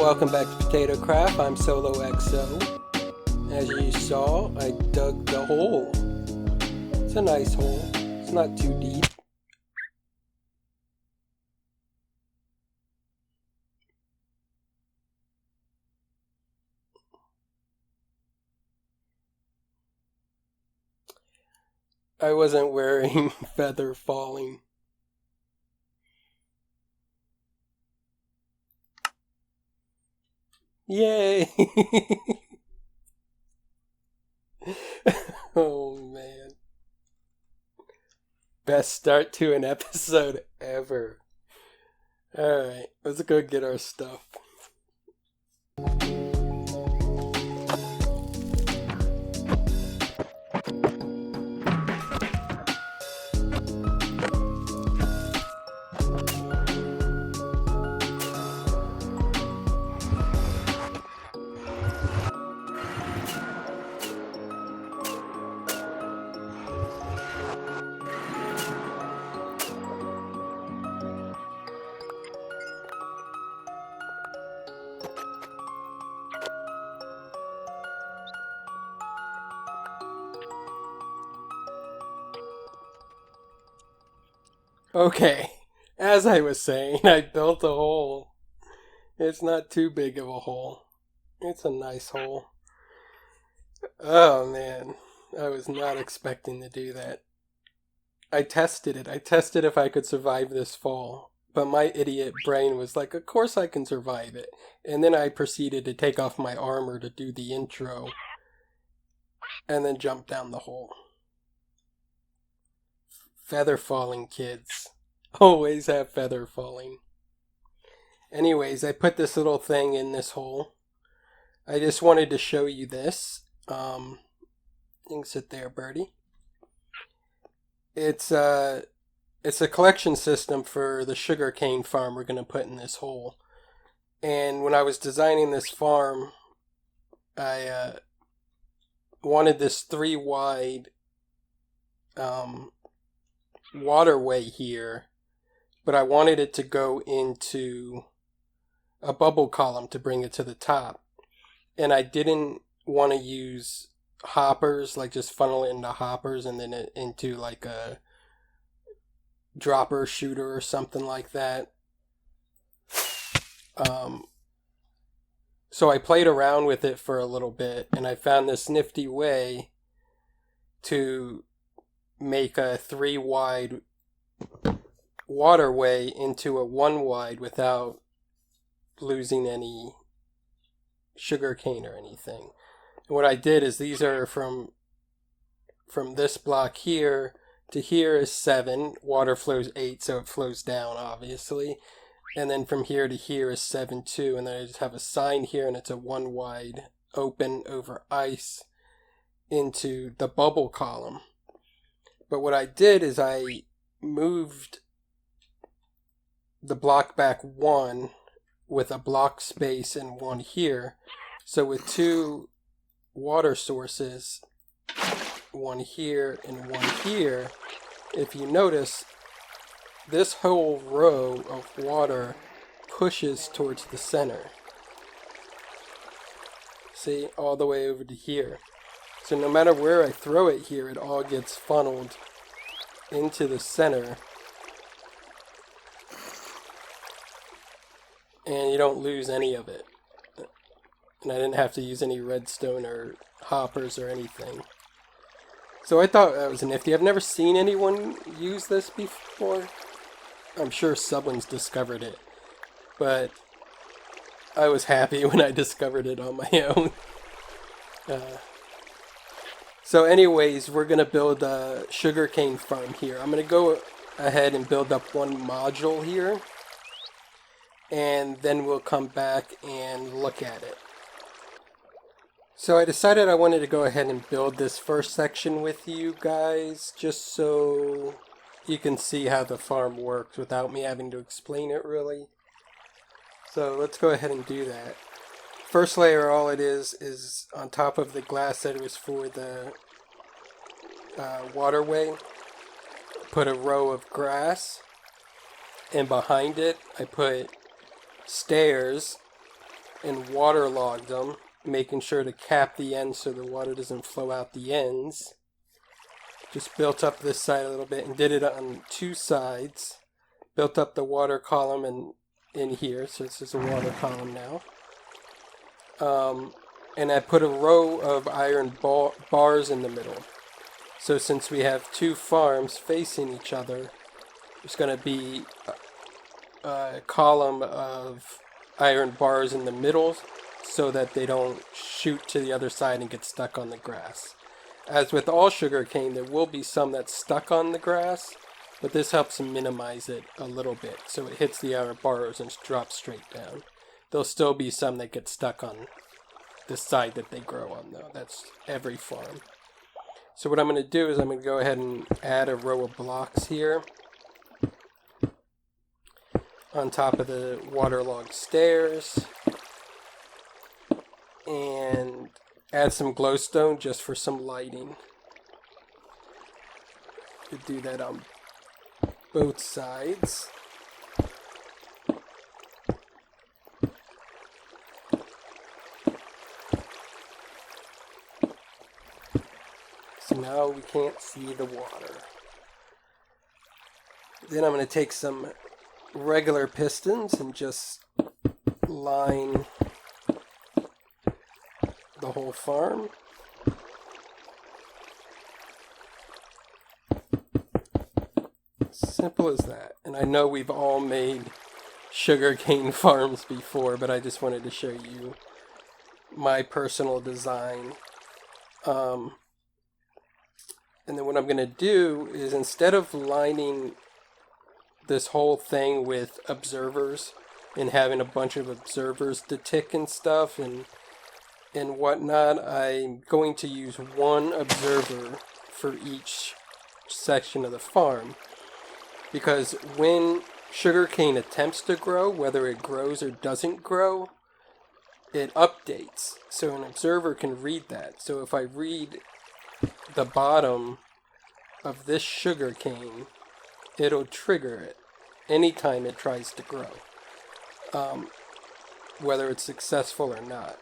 welcome back to Potato Craft. I'm Solo XO. As you saw, I dug the hole. It's a nice hole. It's not too deep. I wasn't wearing feather falling. Yay! Oh man. Best start to an episode ever. Alright, let's go get our stuff. Okay, as I was saying, I built a hole. It's not too big of a hole. It's a nice hole. Oh man, I was not expecting to do that. I tested it. I tested if I could survive this fall. But my idiot brain was like, of course I can survive it. And then I proceeded to take off my armor to do the intro. And then jump down the hole. Feather falling, kids. Always have feather falling. Anyways, I put this little thing in this hole. I just wanted to show you this. You can sit there, birdie. It's a collection system for the sugarcane farm we're going to put in this hole. And when I was designing this farm, I wanted this 3 wide waterway here, but I wanted it to go into a bubble column to bring it to the top. And I didn't want to use hoppers, like just funnel it into hoppers and then into like a dropper shooter or something like that. So I played around with it for a little bit and I found this nifty way to make a 3 wide waterway into a 1 wide without losing any sugarcane or anything. And what I did is these are from this block here to here is 7. Water flows 8, so it flows down obviously. And then from here to here is 7 too. And then I just have a sign here and it's a 1 wide open over ice into the bubble column. But what I did is I moved the block back 1 with a block space and 1 here. So with 2 water sources, 1 here and 1 here, if you notice, this whole row of water pushes towards the center. See, all the way over to here. So no matter where I throw it here, it all gets funneled into the center. And you don't lose any of it. And I didn't have to use any redstone or hoppers or anything. So I thought that was nifty. I've never seen anyone use this before. I'm sure someone's discovered it. But I was happy when I discovered it on my own. So anyways, we're going to build a sugarcane farm here. I'm going to go ahead and build up 1 module here. And then we'll come back and look at it. So I decided I wanted to go ahead and build this first section with you guys, just so you can see how the farm works without me having to explain it really. So let's go ahead and do that. First layer, all it is on top of the glass that was for the waterway. Put a row of grass, and behind it I put stairs and waterlogged them, making sure to cap the ends so the water doesn't flow out the ends. Just built up this side a little bit and did it on 2 sides. Built up the water column in here, so this is a water column now. And I put a row of iron bars in the middle. So since we have 2 farms facing each other, there's going to be a column of iron bars in the middle so that they don't shoot to the other side and get stuck on the grass. As with all sugarcane, there will be some that's stuck on the grass, but this helps minimize it a little bit so it hits the iron bars and drops straight down. There'll still be some that get stuck on the side that they grow on, though. That's every farm. So what I'm going to do is I'm going to go ahead and add a row of blocks here on top of the waterlogged stairs, and add some glowstone just for some lighting. You do that on both sides. So now we can't see the water. Then I'm going to take some regular pistons and just line the whole farm. Simple as that. And I know we've all made sugarcane farms before, but I just wanted to show you my personal design. And then what I'm going to do is, instead of lining this whole thing with observers and having a bunch of observers to tick and stuff and whatnot, I'm going to use 1 observer for each section of the farm. Because when sugarcane attempts to grow, whether it grows or doesn't grow, it updates. So an observer can read that. So if I read the bottom of this sugarcane, it'll trigger it anytime it tries to grow, whether it's successful or not.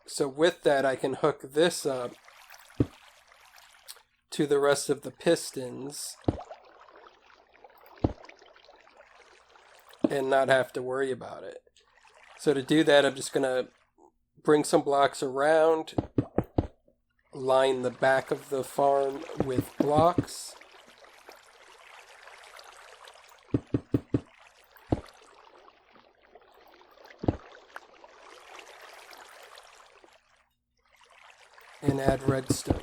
So with that, I can hook this up to the rest of the pistons and not have to worry about it. So to do that, I'm just going to bring some blocks around, line the back of the farm with blocks, and add redstone.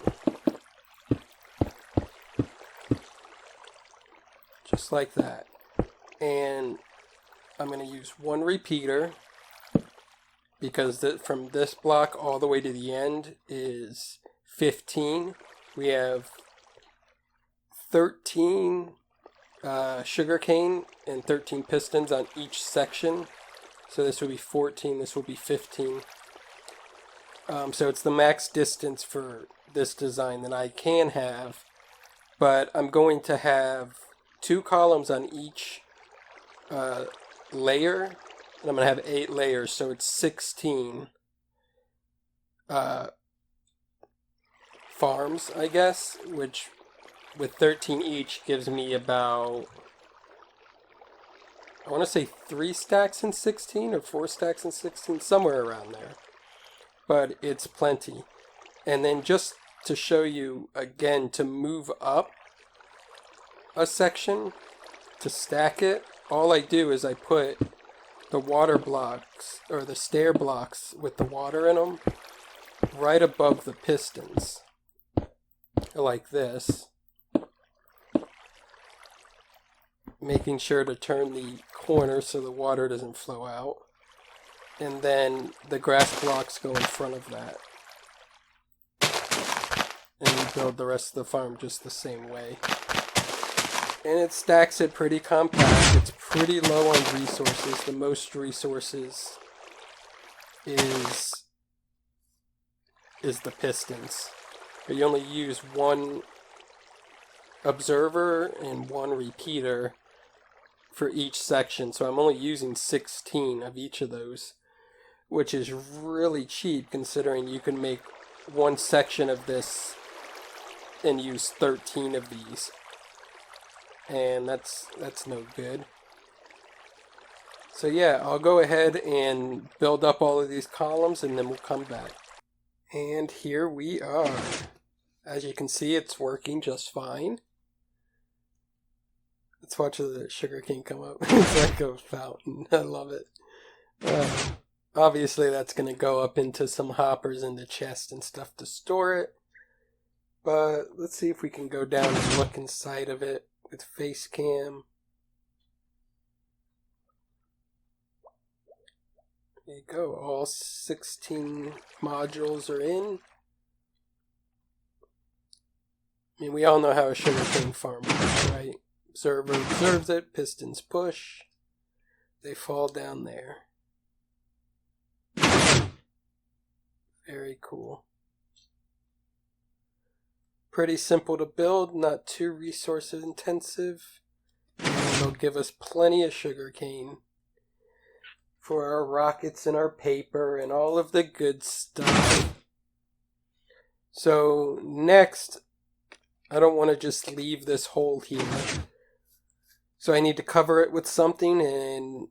Just like that. And I'm going to use 1 repeater, because from this block all the way to the end is 15. We have 13 sugarcane and 13 pistons on each section. So this will be 14, this will be 15. So it's the max distance for this design that I can have, but I'm going to have 2 columns on each layer, and I'm going to have 8 layers, so it's 16 farms, I guess, which with 13 each gives me about, I want to say 3 stacks in 16 or 4 stacks in 16, somewhere around there. But it's plenty. And then just to show you again, to move up a section, to stack it, all I do is I put the water blocks, or the stair blocks with the water in them, right above the pistons, like this, making sure to turn the corner so the water doesn't flow out. And then the grass blocks go in front of that. And we build the rest of the farm just the same way. And it stacks it pretty compact. It's pretty low on resources. The most resources is the pistons. But you only use 1 observer and 1 repeater for each section, so I'm only using 16 of each of those, which is really cheap considering you can make one section of this and use 13 of these, and that's no good. So yeah, I'll go ahead and build up all of these columns and then we'll come back. And here we are. As you can see, it's working just fine. Let's watch the sugarcane come up. It's like a fountain. I love it. Obviously, that's going to go up into some hoppers in the chest and stuff to store it. But let's see if we can go down and look inside of it with face cam. There you go. All 16 modules are in. I mean, we all know how a sugarcane farm works, right? Observer observes it, pistons push, they fall down there. Very cool. Pretty simple to build, not too resource intensive. And it'll give us plenty of sugarcane for our rockets and our paper and all of the good stuff. So next, I don't want to just leave this hole here. So I need to cover it with something and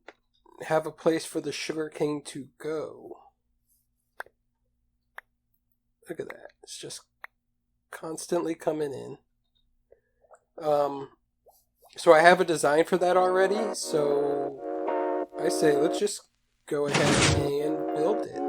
have a place for the sugarcane to go. Look at that. It's just constantly coming in. So I have a design for that already. So I say let's just go ahead and build it.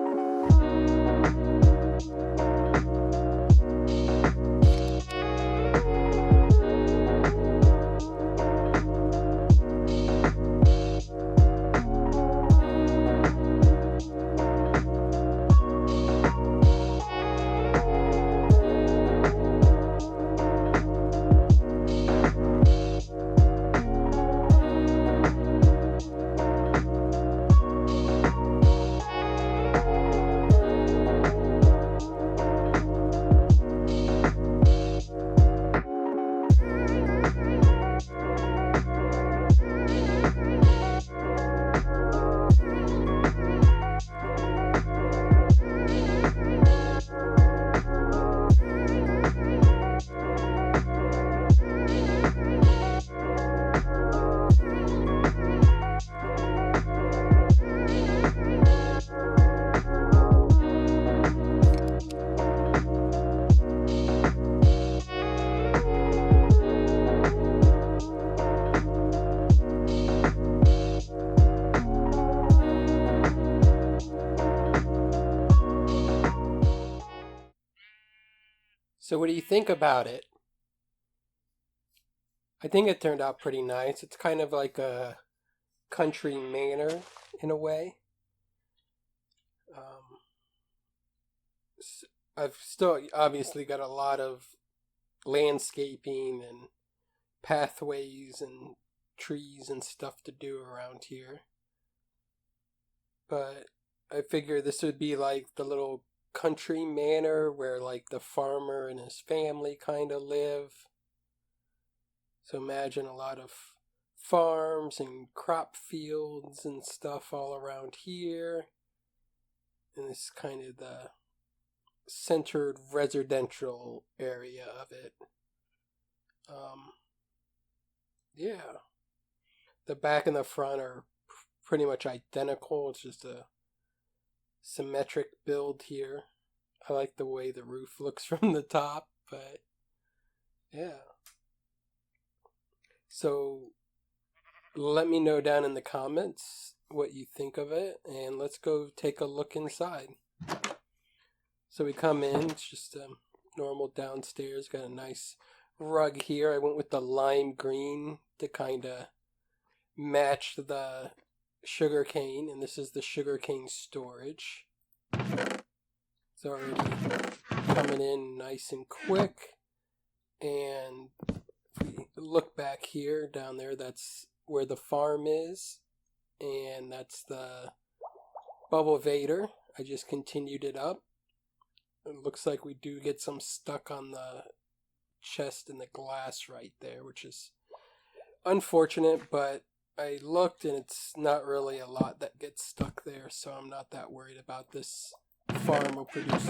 So what do you think about it? I think it turned out pretty nice. It's kind of like a country manor in a way. I've still obviously got a lot of landscaping and pathways and trees and stuff to do around here. But I figure this would be like the little country manor where like the farmer and his family kind of live. So imagine a lot of farms and crop fields and stuff all around here. And this is kind of the centered residential area of it. Yeah. The back and the front are pretty much identical. It's just a symmetric build here. I like the way the roof looks from the top, but yeah. So let me know down in the comments what you think of it, and let's go take a look inside. So we come in, it's just a normal downstairs, got a nice rug here. I went with the lime green to kind of match the sugarcane, and this is the sugarcane storage. It's already coming in nice and quick, and if we look back here, down there, that's where the farm is, and that's the bubble vader. I just continued it up. It looks like we do get some stuck on the chest and the glass right there, which is unfortunate, but I looked and it's not really a lot that gets stuck there, so I'm not that worried about this. Farm will produce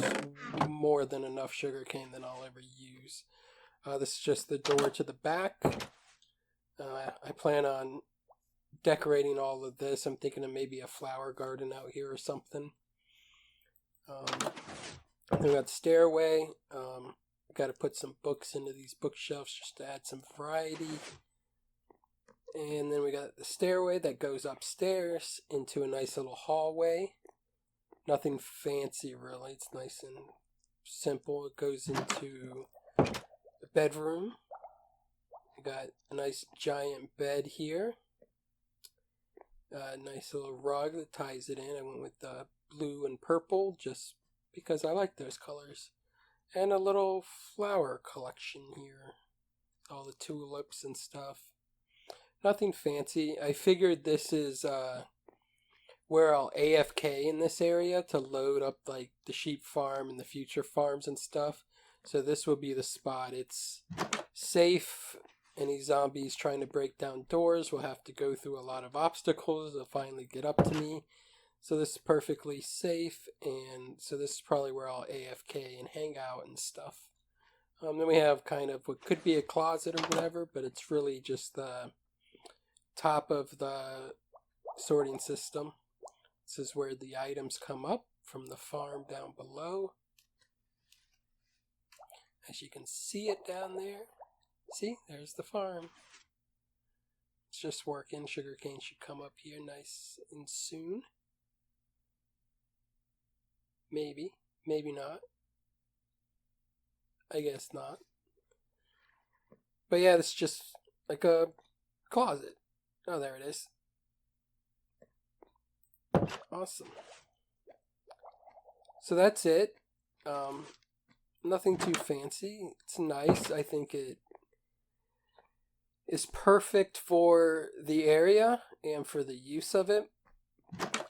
more than enough sugarcane than I'll ever use. This is just the door to the back. I plan on decorating all of this. I'm thinking of maybe a flower garden out here or something. We got the stairway. Got to put some books into these bookshelves just to add some variety. And then we got the stairway that goes upstairs into a nice little hallway. Nothing fancy really. It's nice and simple. It goes into the bedroom. We got a nice giant bed here. A nice little rug that ties it in. I went with blue and purple just because I like those colors. And a little flower collection here. All the tulips and stuff. Nothing fancy. I figured this is where I'll AFK in this area to load up like the sheep farm and the future farms and stuff. So this will be the spot. It's safe. Any zombies trying to break down doors will have to go through a lot of obstacles to finally get up to me. So this is perfectly safe, and so this is probably where I'll AFK and hang out and stuff. Then we have kind of what could be a closet or whatever, but it's really just the top of the sorting system. This is where the items come up from the farm down below. As you can see it down there. See, there's the farm. It's just working. Sugarcane should come up here nice and soon. Maybe. Maybe not. I guess not. But yeah, it's just like a closet. Oh, there it is. Awesome. So that's it. Nothing too fancy. It's nice. I think it is perfect for the area and for the use of it.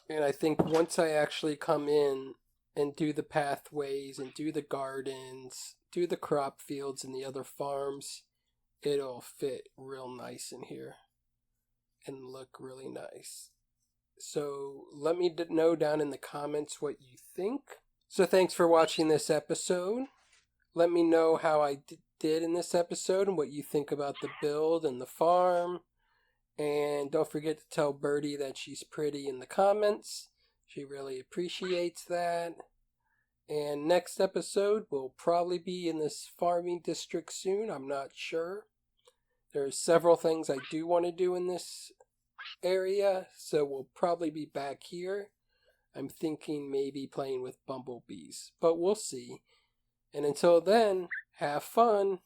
And I think once I actually come in and do the pathways and do the gardens, do the crop fields and the other farms, it'll fit real nice in here and look really nice. So let me know down in the comments what you think. So thanks for watching this episode. Let me know how I did in this episode and what you think about the build and the farm. And don't forget to tell Birdie that she's pretty in the comments. She really appreciates that. And next episode will probably be in this farming district soon. I'm not sure. There's several things I do want to do in this area, so we'll probably be back here. I'm thinking maybe playing with bumblebees, but we'll see. And until then, have fun.